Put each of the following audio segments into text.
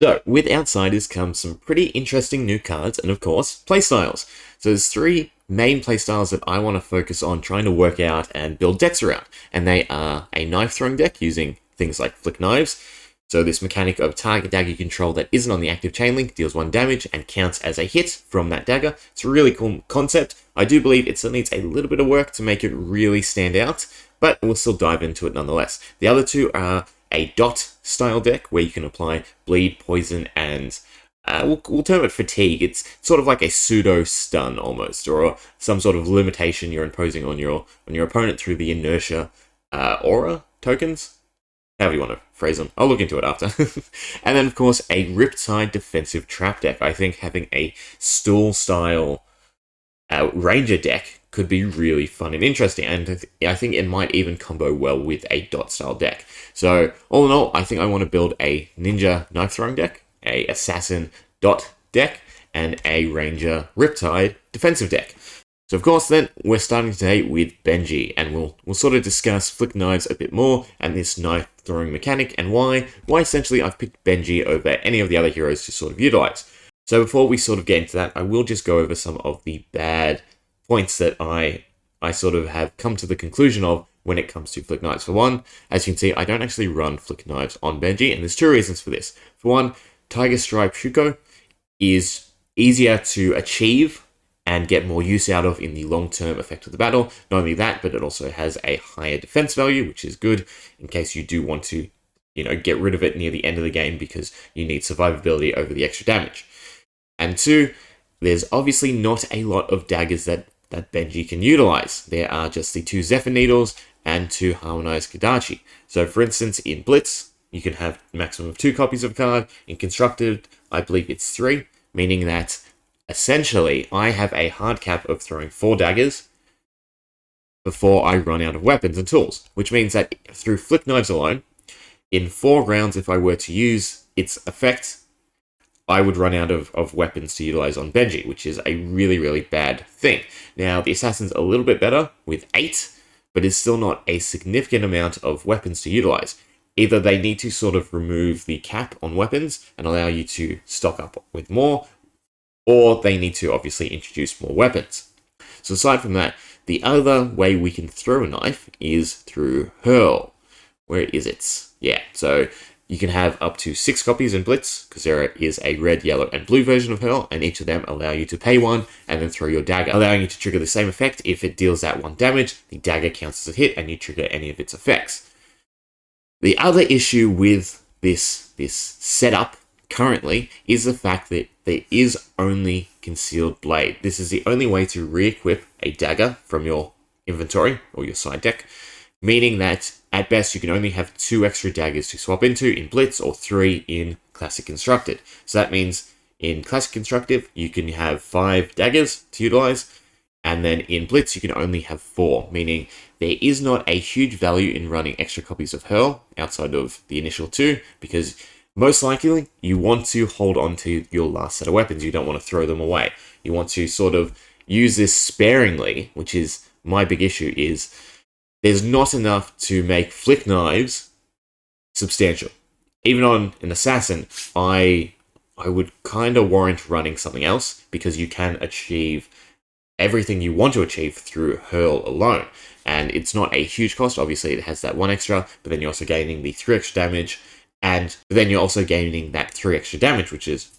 So, with Outsiders comes some pretty interesting new cards and, of course, playstyles. So, there's three main playstyles that I want to focus on trying to work out and build decks around. And they are a knife throwing deck using things like flick knives. So, this mechanic of target dagger you control that isn't on the active chain link deals 1 damage and counts as a hit from that dagger. It's a really cool concept. I do believe it still needs a little bit of work to make it really stand out, but we'll still dive into it nonetheless. The other two are a dot style deck where you can apply bleed, poison, and we'll term it fatigue. It's sort of like a pseudo stun almost, or some sort of limitation you're imposing on your opponent through the inertia aura tokens. However you want to phrase them. I'll look into it after. And then, of course, a Riptide defensive trap deck. I think having a stool style ranger deck could be really fun and interesting, and I think it might even combo well with a dot style deck. So all in all, I think I want to build a ninja knife throwing deck, a assassin dot deck, and a ranger riptide defensive deck. So of course then, we're starting today with Benji, and we'll sort of discuss flick knives a bit more, and this knife throwing mechanic, and why essentially I've picked Benji over any of the other heroes to sort of utilize. So before we sort of get into that, I will just go over some of the bad points that I sort of have come to the conclusion of when it comes to flick knives. For one, as you can see, I don't actually run flick knives on Benji, and there's two reasons for this. For one, Tiger Stripe Shuko is easier to achieve and get more use out of in the long-term effect of the battle. Not only that, but it also has a higher defense value, which is good in case you do want to, get rid of it near the end of the game because you need survivability over the extra damage. And two, there's obviously not a lot of daggers that Benji can utilize. There are just the 2 Zephyr Needles and 2 Harmonized Kadachi. So for instance, in Blitz, you can have a maximum of 2 copies of a card. In Constructed, I believe it's 3, meaning that essentially I have a hard cap of throwing 4 daggers before I run out of weapons and tools, which means that through flick knives alone, in 4 rounds, if I were to use its effect, I would run out of weapons to utilize on Benji, which is a really, really bad thing. Now, the Assassin's a little bit better with 8, but it's still not a significant amount of weapons to utilize. Either they need to sort of remove the cap on weapons and allow you to stock up with more, or they need to obviously introduce more weapons. So aside from that, the other way we can throw a knife is through Hurl. Where is it? Yeah, so you can have up to 6 copies in Blitz, because there is a red, yellow, and blue version of Hurl, and each of them allow you to pay 1 and then throw your dagger, allowing you to trigger the same effect. If it deals that 1 damage, the dagger counts as a hit, and you trigger any of its effects. The other issue with this setup currently is the fact that there is only Concealed Blade. This is the only way to re-equip a dagger from your inventory or your side deck, meaning that at best you can only have 2 extra daggers to swap into in Blitz or 3 in Classic Constructed. So that means in Classic Constructive you can have 5 daggers to utilize, and then in Blitz you can only have 4, meaning there is not a huge value in running extra copies of Hurl outside of the initial 2, because most likely you want to hold on to your last set of weapons. You don't want to throw them away. You want to sort of use this sparingly, which is my big issue, is there's not enough to make flick knives substantial. Even on an assassin, I would kind of warrant running something else, because you can achieve everything you want to achieve through Hurl alone. And it's not a huge cost. Obviously, it has that 1 extra, but then you're also gaining the 3 extra damage, and then you're also gaining that 3 extra damage, which is,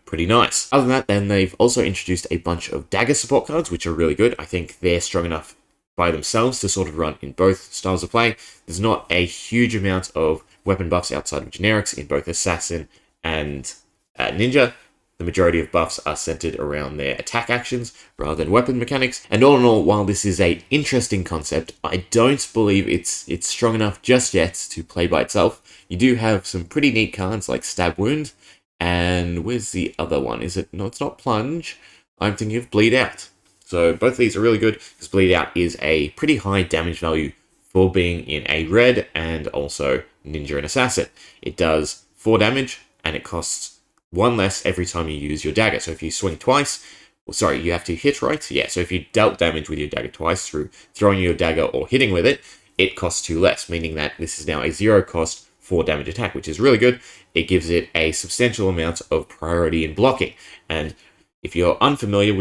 pretty nice. Other than that, then they've also introduced a bunch of dagger support cards, which are really good. I think they're strong enough by themselves to sort of run in both styles of play. There's not a huge amount of weapon buffs outside of generics in both Assassin and Ninja. The majority of buffs are centered around their attack actions rather than weapon mechanics. And all in all, while this is an interesting concept, I don't believe it's strong enough just yet to play by itself. You do have some pretty neat cards like Stab Wound, and where's the other one? No, it's not Plunge. I'm thinking of Bleed Out. So both of these are really good, because Bleed Out is a pretty high damage value for being in a red and also Ninja and Assassin. It does 4 damage, and it costs 1 less every time you use your dagger. So if you swing twice, you have to hit, right? Yeah, so if you dealt damage with your dagger twice through throwing your dagger or hitting with it, it costs 2 less, meaning that this is now a 0 cost 4 damage attack, which is really good. It gives it a substantial amount of priority in blocking. And if you're unfamiliar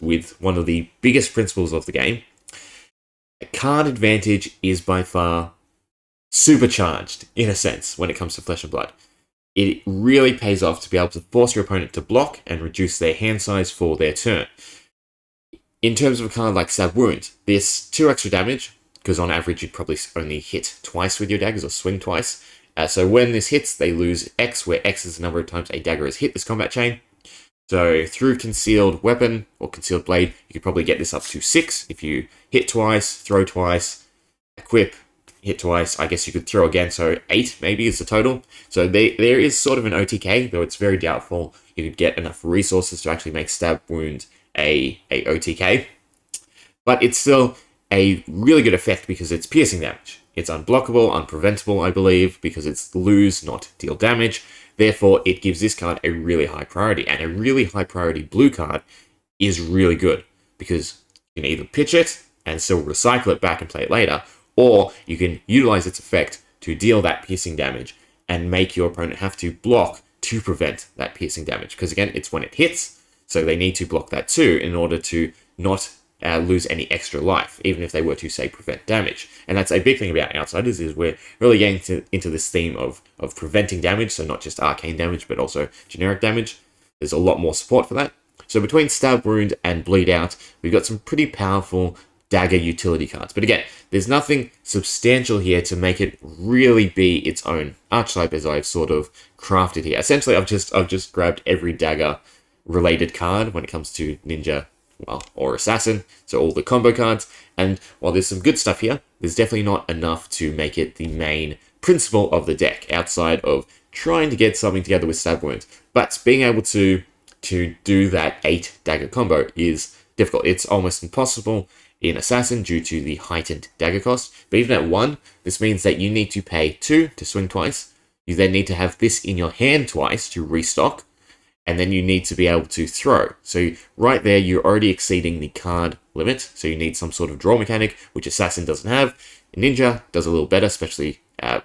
with one of the biggest principles of the game, a card advantage is by far supercharged, in a sense, when it comes to Flesh and Blood. It really pays off to be able to force your opponent to block and reduce their hand size for their turn. In terms of a card like Stab Wound, this 2 extra damage, because on average you'd probably only hit twice with your daggers or swing twice. So when this hits, they lose X, where X is the number of times a dagger has hit this combat chain. So through Concealed Weapon or Concealed Blade, you could probably get this up to 6 if you hit twice, throw twice, equip, hit twice. I guess you could throw again, so 8 maybe is the total. So there is sort of an OTK, though it's very doubtful you could get enough resources to actually make Stab Wound a OTK. But it's still a really good effect because it's piercing damage. It's unblockable, unpreventable, I believe, because it's lose, not deal damage. Therefore, it gives this card a really high priority. And a really high priority blue card is really good because you can either pitch it and still recycle it back and play it later, or you can utilize its effect to deal that piercing damage and make your opponent have to block to prevent that piercing damage. Because again, it's when it hits, so they need to block that too in order to not lose any extra life, even if they were to, say, prevent damage. And that's a big thing about Outsiders, is we're really getting into this theme of preventing damage, so not just arcane damage, but also generic damage. There's a lot more support for that. So between Stab Wound and Bleed Out, we've got some pretty powerful dagger utility cards. But again, there's nothing substantial here to make it really be its own archetype, as I've sort of crafted here. Essentially, I've just grabbed every dagger related card when it comes to ninja, well, or assassin, so all the combo cards. And while there's some good stuff here, there's definitely not enough to make it the main principle of the deck, outside of trying to get something together with Stab Wound. But being able to do that 8 dagger combo is difficult. It's almost impossible in Assassin due to the heightened dagger cost. But even at 1, this means that you need to pay 2 to swing twice. You then need to have this in your hand twice to restock. And then you need to be able to throw. So right there, you're already exceeding the card limit. So you need some sort of draw mechanic, which Assassin doesn't have. Ninja does a little better, especially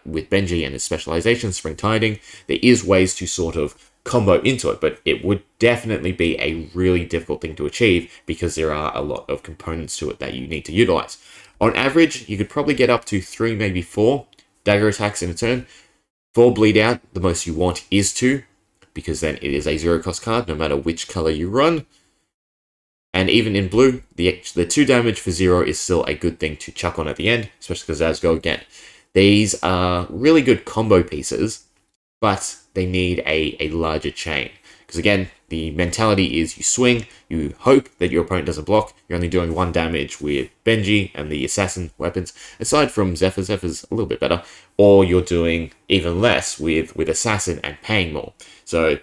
with Benji and his specialization, Spring Tiding. There is ways to sort of combo into it, but it would definitely be a really difficult thing to achieve because there are a lot of components to it that you need to utilize. On average, you could probably get up to 3, maybe 4 dagger attacks in a turn. For Bleed Out, the most you want is 2. Because then it is a 0-cost card, no matter which color you run. And even in blue, the 2 damage for 0 is still a good thing to chuck on at the end, especially because as go again. These are really good combo pieces, but they need a larger chain. Because again, the mentality is you swing, you hope that your opponent doesn't block, you're only doing 1 damage with Benji and the assassin weapons, aside from Zephyr. Zephyr's a little bit better, or you're doing even less with assassin and paying more. So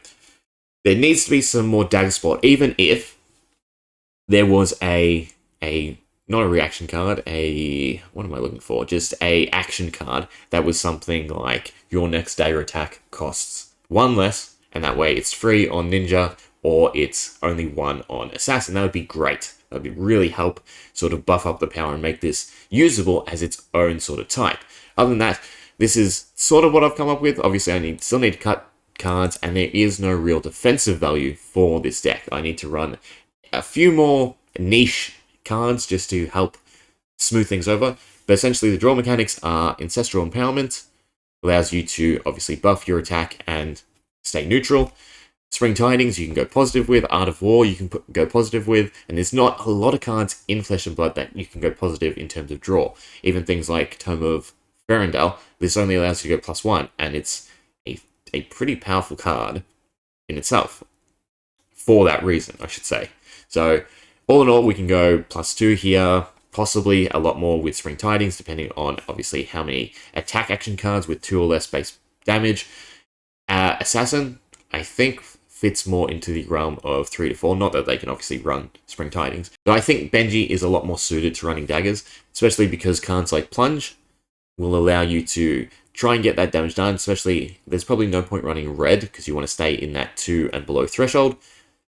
there needs to be some more dagger support, even if there was not a reaction card, what am I looking for? Just a action card that was something like your next dagger attack costs 1 less, and that way it's free on Ninja, or it's only 1 on Assassin. That would be great. That would really help sort of buff up the power and make this usable as its own sort of type. Other than that, this is sort of what I've come up with. Obviously, I still need to cut cards, and there is no real defensive value for this deck. I need to run a few more niche cards just to help smooth things over. But essentially, the draw mechanics are Ancestral Empowerment, allows you to obviously buff your attack and stay neutral. Spring Tidings you can go positive with, Art of War you can go positive with, and there's not a lot of cards in Flesh and Blood that you can go positive in terms of draw. Even things like Tome of Ferendale, this only allows you to go +1, and it's a pretty powerful card in itself. For that reason, I should say. So, all in all, we can go +2 here, possibly a lot more with Spring Tidings, depending on, obviously, how many attack action cards with 2 or less base damage. Assassin, I think, fits more into the realm of 3 to 4. Not that they can obviously run Spring Tidings. But I think Benji is a lot more suited to running daggers, especially because cards like Plunge will allow you to try and get that damage done, especially there's probably no point running red because you want to stay in that 2 and below threshold,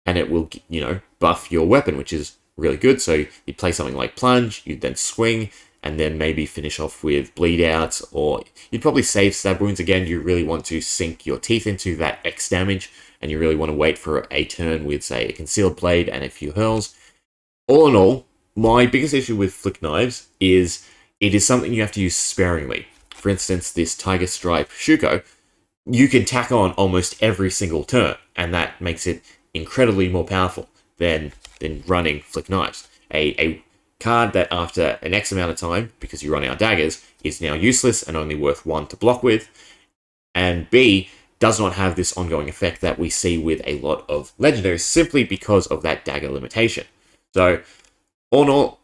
and it will, buff your weapon, which is really good. So you play something like Plunge, you then swing, and then maybe finish off with bleed out, or you'd probably save stab wounds. Again, you really want to sink your teeth into that X damage, and you really want to wait for a turn with, say, a concealed blade and a few hurls. All in all, my biggest issue with flick knives is it is something you have to use sparingly. For instance, this Tiger Stripe Shuko, you can tack on almost every single turn, and that makes it incredibly more powerful than running flick knives. A card that after an X amount of time, because you run out daggers, is now useless and only worth 1 to block with, and B, does not have this ongoing effect that we see with a lot of legendaries simply because of that dagger limitation. So, all in all,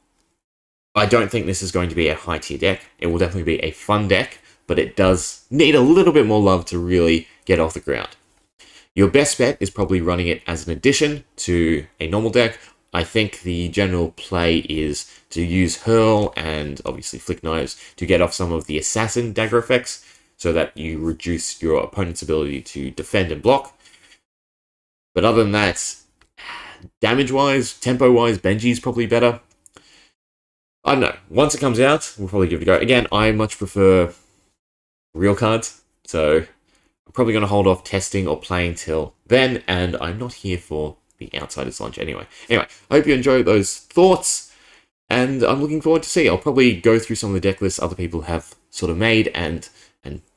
I don't think this is going to be a high tier deck. It will definitely be a fun deck, but it does need a little bit more love to really get off the ground. Your best bet is probably running it as an addition to a normal deck. I think the general play is to use Hurl and obviously Flick Knives to get off some of the Assassin dagger effects so that you reduce your opponent's ability to defend and block. But other than that, damage-wise, tempo-wise, Benji's probably better. I don't know. Once it comes out, we'll probably give it a go. Again, I much prefer real cards, so I'm probably going to hold off testing or playing till then, and I'm not here for the Outsiders launch anyway. Anyway, I hope you enjoyed those thoughts, and I'm looking forward to see. I'll probably go through some of the deck lists other people have sort of made and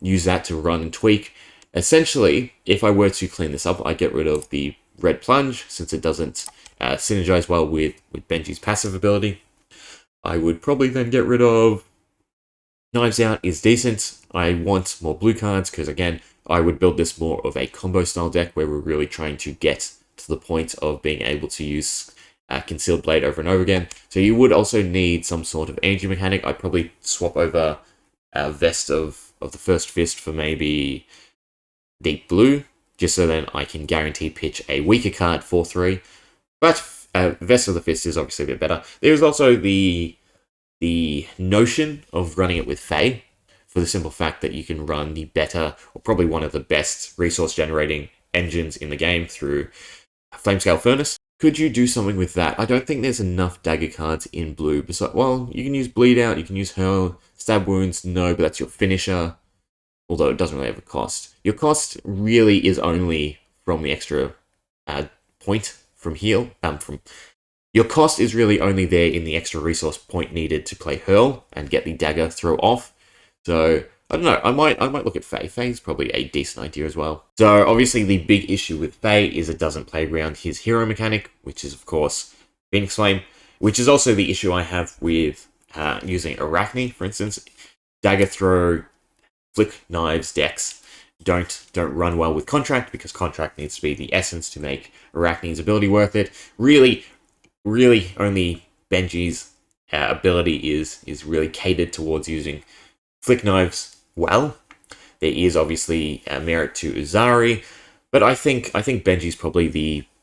use that to run and tweak. Essentially, if I were to clean this up, I get rid of the Red Plunge, since it doesn't synergize well with Benji's passive ability. I would probably then get rid of Knives Out is decent. I want more blue cards, because again, I would build this more of a combo style deck where we're really trying to get to the point of being able to use Concealed Blade over and over again. So you would also need some sort of energy mechanic. I'd probably swap over Vest of the First Fist for maybe Deep Blue, just so then I can guarantee pitch a weaker card 4-3. But Vest of the Fist is obviously a bit better. There's also the notion of running it with FaB, for the simple fact that you can run the better, or probably one of the best resource generating engines in the game through Flamescale Furnace. Could you do something with that? I don't think there's enough dagger cards in blue. Besides, well, you can use Bleed Out, you can use Hurl, Stab Wounds, no, but that's your finisher, although it doesn't really have a cost. Your cost really is only from the extra point from heal. Your cost is really only there in the extra resource point needed to play Hurl and get the dagger throw off. So, I don't know, I might look at FaB. FaB's probably a decent idea as well. So, obviously, the big issue with FaB is it doesn't play around his hero mechanic, which is, of course, Phoenix Flame, which is also the issue I have with using Arachne, for instance. Dagger Throw, Flick Knives decks don't run well with Contract, because Contract needs to be the essence to make Arachne's ability worth it. Really only Benji's ability is really catered towards using Flick Knives well. There is obviously merit to Uzari, but I think Benji's probably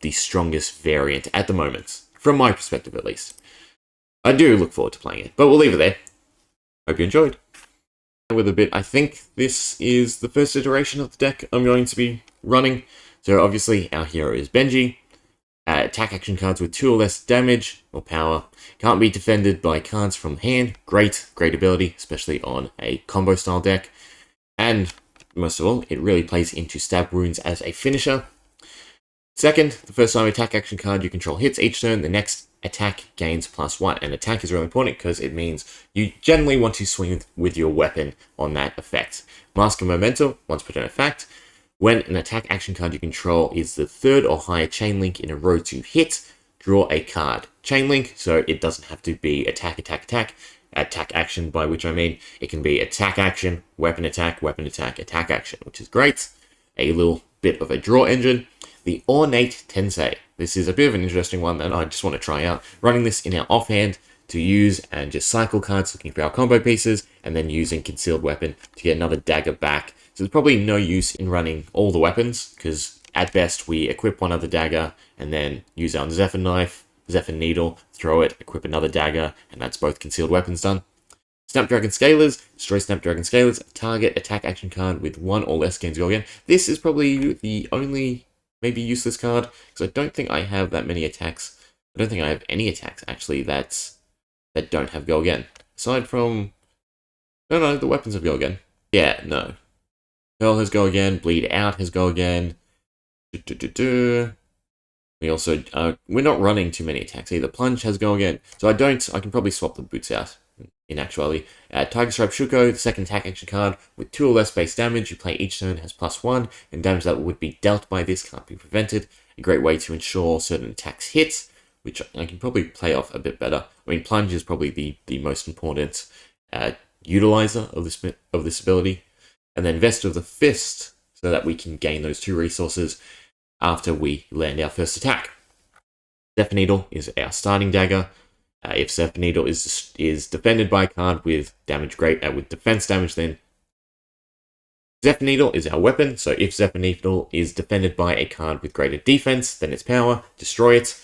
the strongest variant at the moment, from my perspective at least. I do look forward to playing it, but we'll leave it there. Hope you enjoyed. With a bit, I think this is the first iteration of the deck I'm going to be running. So obviously our hero is Benji. Attack action cards with 2 or less damage or power. Can't be defended by cards from hand. Great ability, especially on a combo style deck. And most of all, it really plays into Stab Wounds as a finisher. Second, the first time attack action card you control hits each turn, the next attack gains +1. And attack is really important because it means you generally want to swing with your weapon on that effect. Mask of Momentum, once per turn effect. When an attack action card you control is the 3rd or higher chain link in a row to hit, draw a card. Chain link, so it doesn't have to be attack action, by which I mean it can be attack action, weapon attack, attack action, which is great. A little bit of a draw engine. The Ornate Tensei. This is a bit of an interesting one that I just want to try out. Running this in our offhand to use and just cycle cards looking for our combo pieces, and then using Concealed Weapon to get another dagger back. So there's probably no use in running all the weapons, because at best we equip one other dagger and then use our Zephyr Knife, Zephyr Needle, throw it, equip another dagger, and that's both concealed weapons done. Snapdragon Scalers, destroy Snapdragon Scalers, target attack action card with 1 or less gains go again. This is probably the only maybe useless card, because I don't think I have that many attacks. I don't think I have any attacks actually that don't have go again. aside from... No, the weapons have go again. Yeah, no. Hurl has go again, bleed out has go again. We also, we're not running too many attacks either. Plunge has go again. So I can probably swap the boots out in actuality. Tiger Stripe Shuko, the second attack action card, with 2 or less base damage you play each turn has +1, and damage that would be dealt by this can't be prevented. A great way to ensure certain attacks hit, which I can probably play off a bit better. I mean, Plunge is probably the most important utilizer of this ability. And then Vest of the Fist, so that we can gain those 2 resources after we land our first attack. Zephyr Needle is our starting dagger. If Zephyr Needle is defended by a card with with defense damage, then Zephyr Needle is our weapon. So if Zephyr Needle is defended by a card with greater defense than its power, destroy it.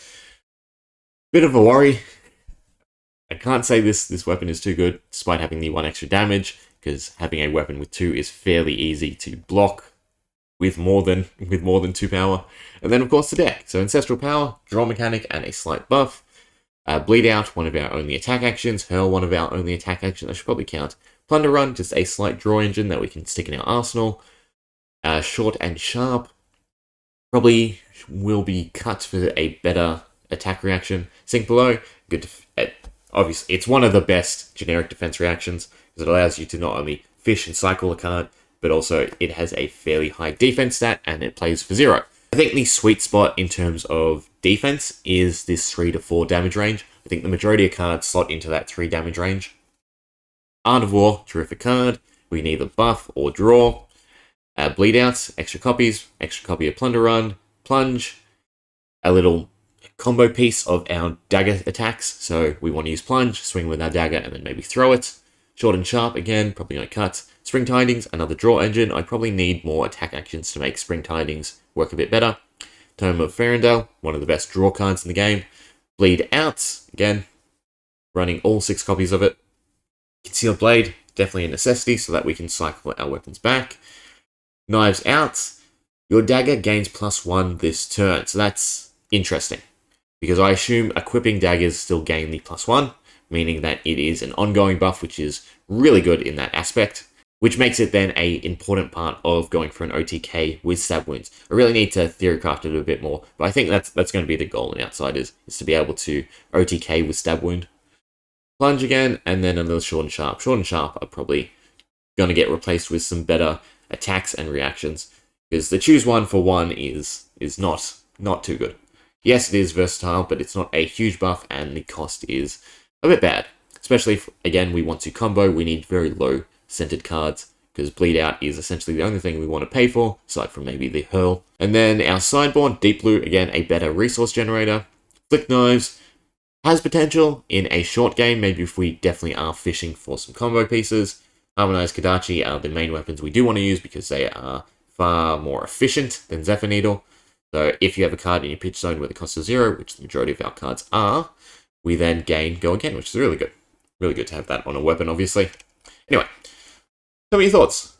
Bit of a worry. I can't say this weapon is too good, despite having the 1 extra damage, because having a weapon with 2 is fairly easy to block with more than 2 power. And then of course the deck. So Ancestral Power, Draw Mechanic, and a slight buff. Bleed Out, one of our only attack actions. Hurl, one of our only attack actions. I should probably count. Plunder Run, just a slight draw engine that we can stick in our arsenal. Short and Sharp probably will be cut for a better attack reaction. Sink Below, good. Obviously, it's one of the best generic defense reactions, because it allows you to not only fish and cycle a card, but also it has a fairly high defense stat, and it plays for 0. I think the sweet spot in terms of defense is this 3 to 4 damage range. I think the majority of cards slot into that 3 damage range. Art of War, terrific card. We can either buff or draw. Bleed Out, extra copies, extra copy of Plunder Run, Plunge, a little combo piece of our dagger attacks. So we want to use Plunge, swing with our dagger, and then maybe throw it. Short and Sharp, again, probably going to cut. Spring Tidings, another draw engine. I probably need more attack actions to make Spring Tidings work a bit better. Tome of Ferendale, one of the best draw cards in the game. Bleed Out, again, running all 6 copies of it. Concealed Blade, definitely a necessity so that we can cycle our weapons back. Knives Out, your dagger gains +1 this turn. So that's interesting, because I assume equipping daggers still gain the +1, meaning that it is an ongoing buff, which is really good in that aspect, which makes it then an important part of going for an OTK with stab wounds. I really need to theorycraft it a bit more, but I think that's going to be the goal in Outsiders, is to be able to OTK with stab wound. Plunge again, and then another Short and Sharp. Short and Sharp are probably going to get replaced with some better attacks and reactions, because the choose 1 for 1 is not too good. Yes, it is versatile, but it's not a huge buff, and the cost is a bit bad. Especially if, again, we want to combo, we need very low centered cards, because Bleed Out is essentially the only thing we want to pay for, aside from maybe the Hurl. And then our sideboard, Deep Blue, again, a better resource generator. Flick Knives has potential in a short game, maybe if we definitely are fishing for some combo pieces. Harmonized Kodachi are the main weapons we do want to use, because they are far more efficient than Zephyr Needle. So if you have a card in your pitch zone where the cost is 0, which the majority of our cards are, we then gain Go Again, which is really good. Really good to have that on a weapon, obviously. Anyway, tell me your thoughts.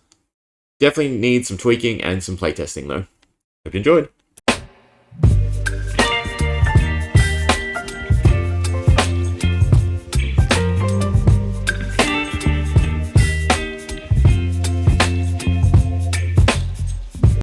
Definitely need some tweaking and some playtesting, though. Hope you enjoyed.